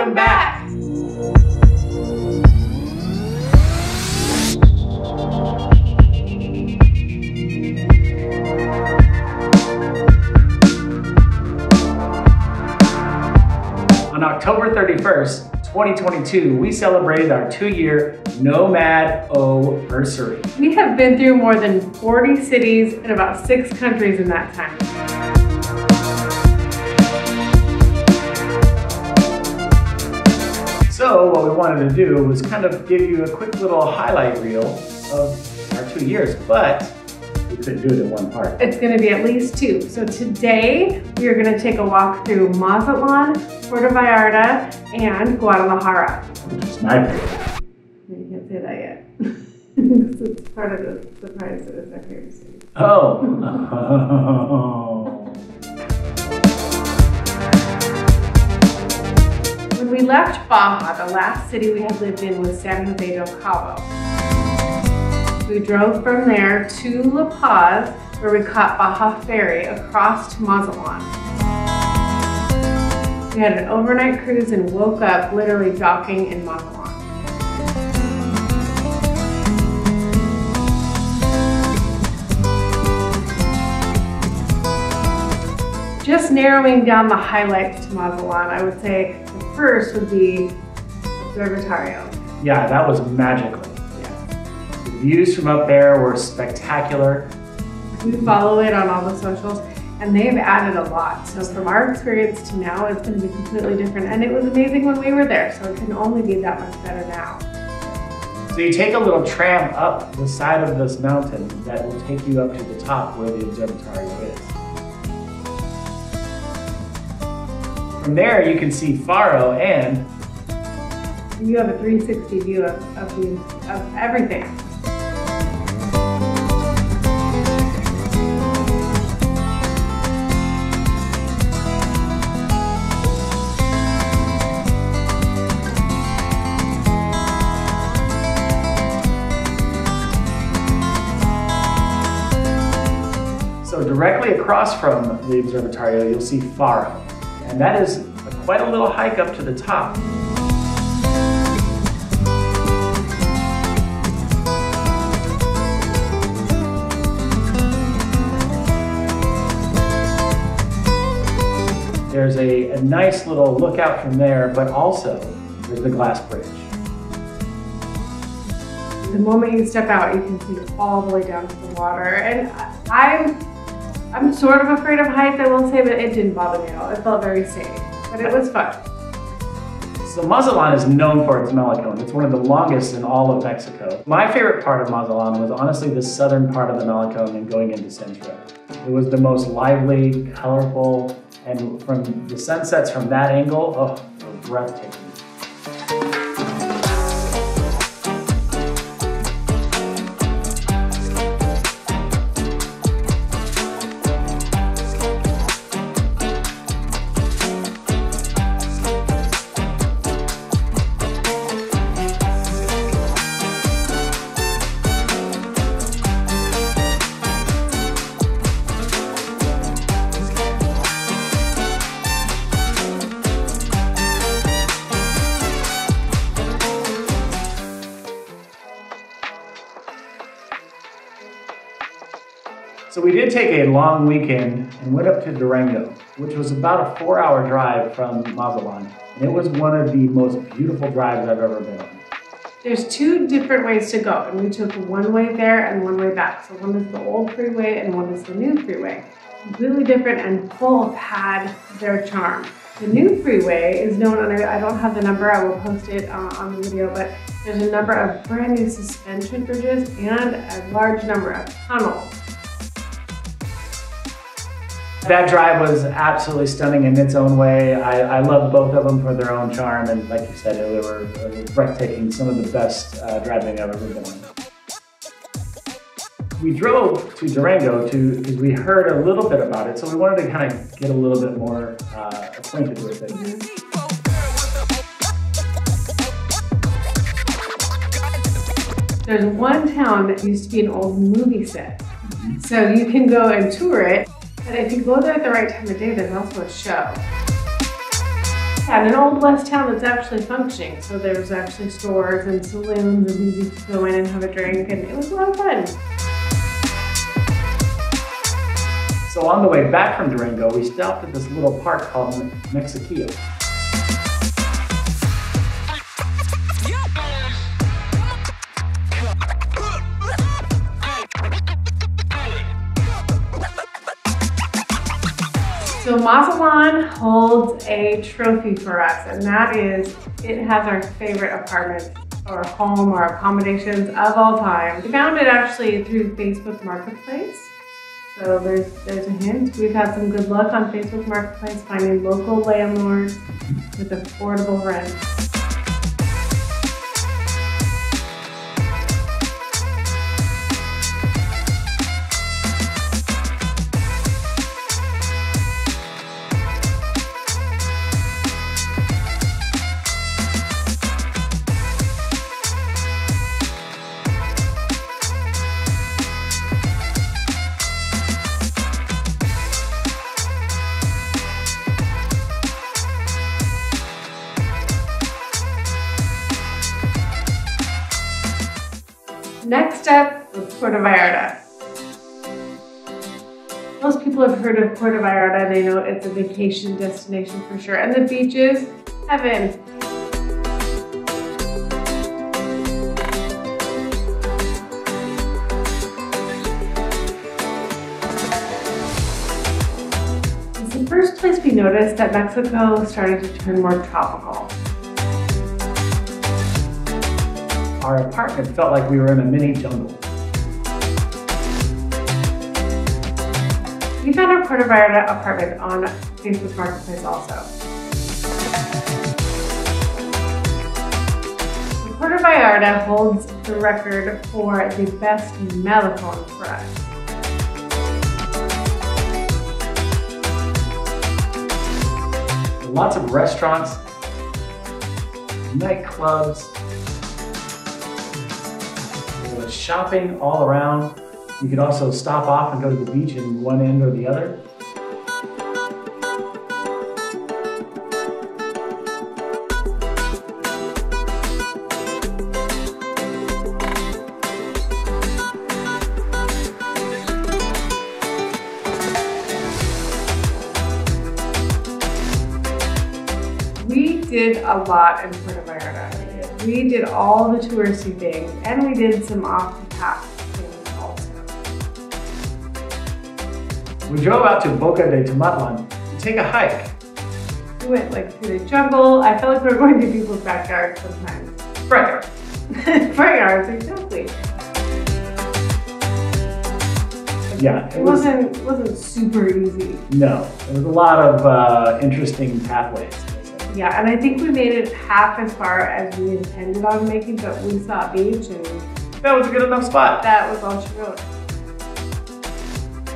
Welcome back. On October 31st, 2022, we celebrated our 2-year Nomad-o-versary. We have been through more than 40 cities and about 6 countries in that time. So what we wanted to do was kind of give you a quick little highlight reel of our 2 years, but we couldn't do it in one part. It's going to be at least 2. So today we are going to take a walk through Mazatlan, Puerto Vallarta, and Guadalajara. Which is my favorite. You can't say that yet. It's part of the surprise that it's our favorite city. Oh. When we left Baja, the last city we had lived in was San Jose del Cabo. We drove from there to La Paz, where we caught Baja Ferry across to Mazatlan. We had an overnight cruise and woke up literally docking in Mazatlan. Just narrowing down the highlights to Mazatlan, I would say the first would be Observatorio. Yeah, that was magical. The views from up there were spectacular. We follow it on all the socials, and they've added a lot. So from our experience to now, it's going to be completely different. And it was amazing when we were there, so it can only be that much better now. So you take a little tram up the side of this mountain that will take you up to the top where the observatory is. From there, you can see Faro, and you have a 360 view of everything. So directly across from the observatorio, you'll see Faro. And that is quite a little hike up to the top. There's a nice little lookout from there, but also there's the glass bridge. The moment you step out, you can see all the way down to the water. And I'm sort of afraid of heights, I will say, but it didn't bother me at all. It felt very safe, but it was fun. So Mazatlan is known for its malecón. It's one of the longest in all of Mexico. My favorite part of Mazatlan was honestly the southern part of the malecón and going into Centro. It was the most lively, colorful, and from the sunsets from that angle, oh, they were breathtaking. So we did take a long weekend and went up to Durango, which was about a 4-hour drive from Mazatlan. And it was one of the most beautiful drives I've ever been on. There's 2 different ways to go, and we took one way there and one way back. So one is the old freeway and one is the new freeway. Completely different, and both had their charm. The new freeway is known, and I don't have the number, I will post it on the video, but there's a number of brand new suspension bridges and a large number of tunnels. That drive was absolutely stunning in its own way. I love both of them for their own charm, and like you said, they were breathtaking, some of the best driving I've ever been on. We drove to Durango because we heard a little bit about it, so we wanted to kind of get a little bit more acquainted with it. There's one town that used to be an old movie set. So you can go and tour it, but if you go there at the right time of day, there's also a show. Yeah, and an old west town that's actually functioning. So there's actually stores and saloons and easy to go in and have a drink, and it was a lot of fun. So on the way back from Durango, we stopped at this little park called Mexiquillo. So Mazatlan holds a trophy for us, and that is, it has our favorite apartment or home or accommodations of all time. We found it actually through Facebook Marketplace. So there's a hint. We've had some good luck on Facebook Marketplace finding local landlords with affordable rent. Next up was Puerto Vallarta. Most people have heard of Puerto Vallarta. They know it's a vacation destination for sure. And the beaches, heaven. It's the first place we noticed that Mexico started to turn more tropical. Our apartment felt like we were in a mini jungle. We found our Puerto Vallarta apartment on Facebook Marketplace also. Puerto Vallarta holds the record for the best malecón for us. Lots of restaurants, nightclubs, shopping all around. You could also stop off and go to the beach in one end or the other. We did a lot in Puerto Vallarta. We did all the touristy things, and we did some off-the-path things also. We drove out to Boca de Mazatlan to take a hike. We went like through the jungle. I felt like we were going to people's backyards sometimes. Front yard. Front yards, exactly. Yeah, it wasn't super easy. No, there was a lot of interesting pathways. Yeah, and I think we made it half as far as we intended on making, but we saw a beach and that was a good enough spot. That was all she wrote.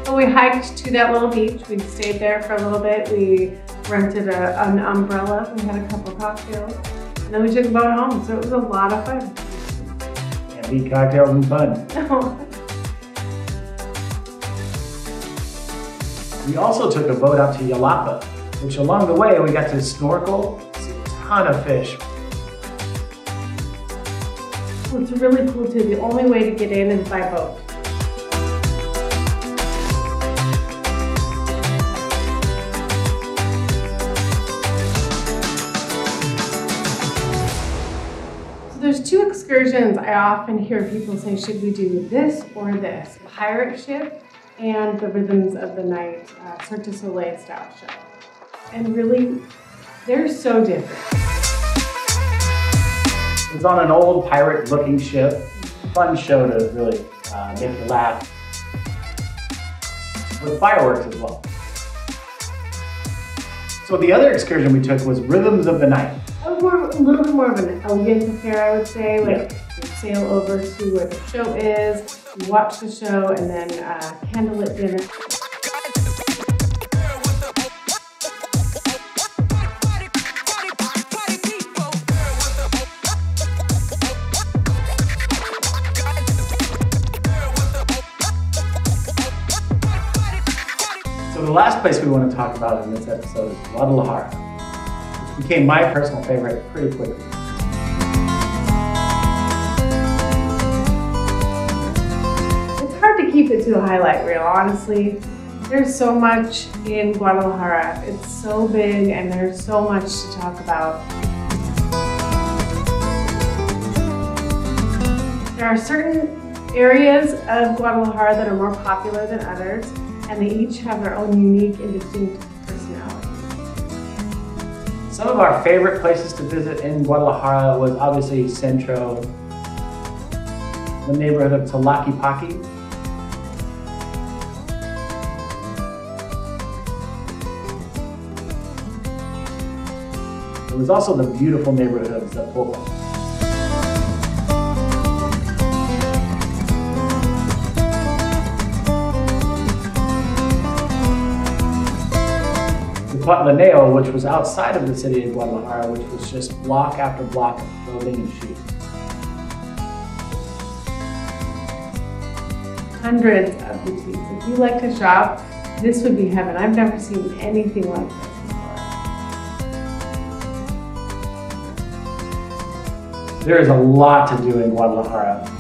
So we hiked to that little beach. We stayed there for a little bit. We rented an umbrella. We had a couple cocktails. And then we took a boat home, so it was a lot of fun. Can't beat cocktails and fun. No. We also took a boat out to Vallarta, which along the way we got to snorkel, see a ton of fish. It's really cool too. The only way to get in is by boat. So there's two excursions I often hear people say, should we do this or this? The pirate ship and the Rhythms of the Night Cirque du Soleil style show. And really, they're so different. It was on an old pirate-looking ship. Fun show to really make you laugh. With fireworks as well. So the other excursion we took was Rhythms of the Night. That was a little bit more of an elegant affair, I would say. Like, you sail over to where the show is, you watch the show, and then candlelit dinner. So the last place we want to talk about in this episode is Guadalajara, which became my personal favorite pretty quickly. It's hard to keep it to a highlight reel, honestly. There's so much in Guadalajara. It's so big and there's so much to talk about. There are certain areas of Guadalajara that are more popular than others, and they each have their own unique and distinct personality. Some of our favorite places to visit in Guadalajara was obviously Centro, the neighborhood of Tlaquepaque. There was also the beautiful neighborhood of Puerto. Playa, which was outside of the city of Guadalajara, which was just block after block of clothing and shoes. Hundreds of boutiques. If you like to shop, this would be heaven. I've never seen anything like this before. There is a lot to do in Guadalajara.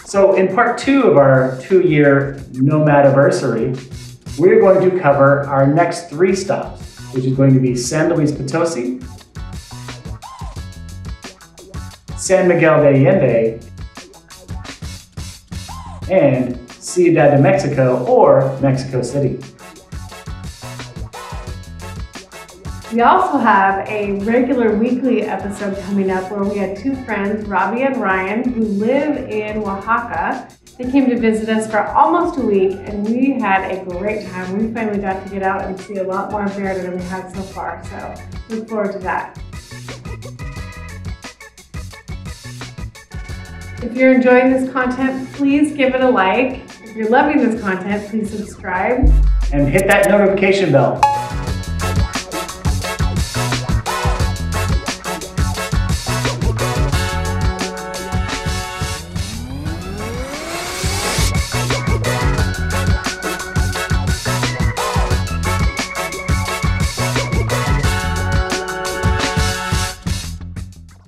So in part 2 of our 2-year nomad anniversary, we're going to cover our next 3 stops, which is going to be San Luis Potosi, San Miguel de Allende, and Ciudad de Mexico, or Mexico City. We also have a regular weekly episode coming up where we had 2 friends, Robbie and Ryan, who live in Oaxaca. They came to visit us for almost a week and we had a great time. We finally got to get out and see a lot more of Vallarta than we had so far, so look forward to that. If you're enjoying this content, please give it a like. If you're loving this content, please subscribe. And hit that notification bell.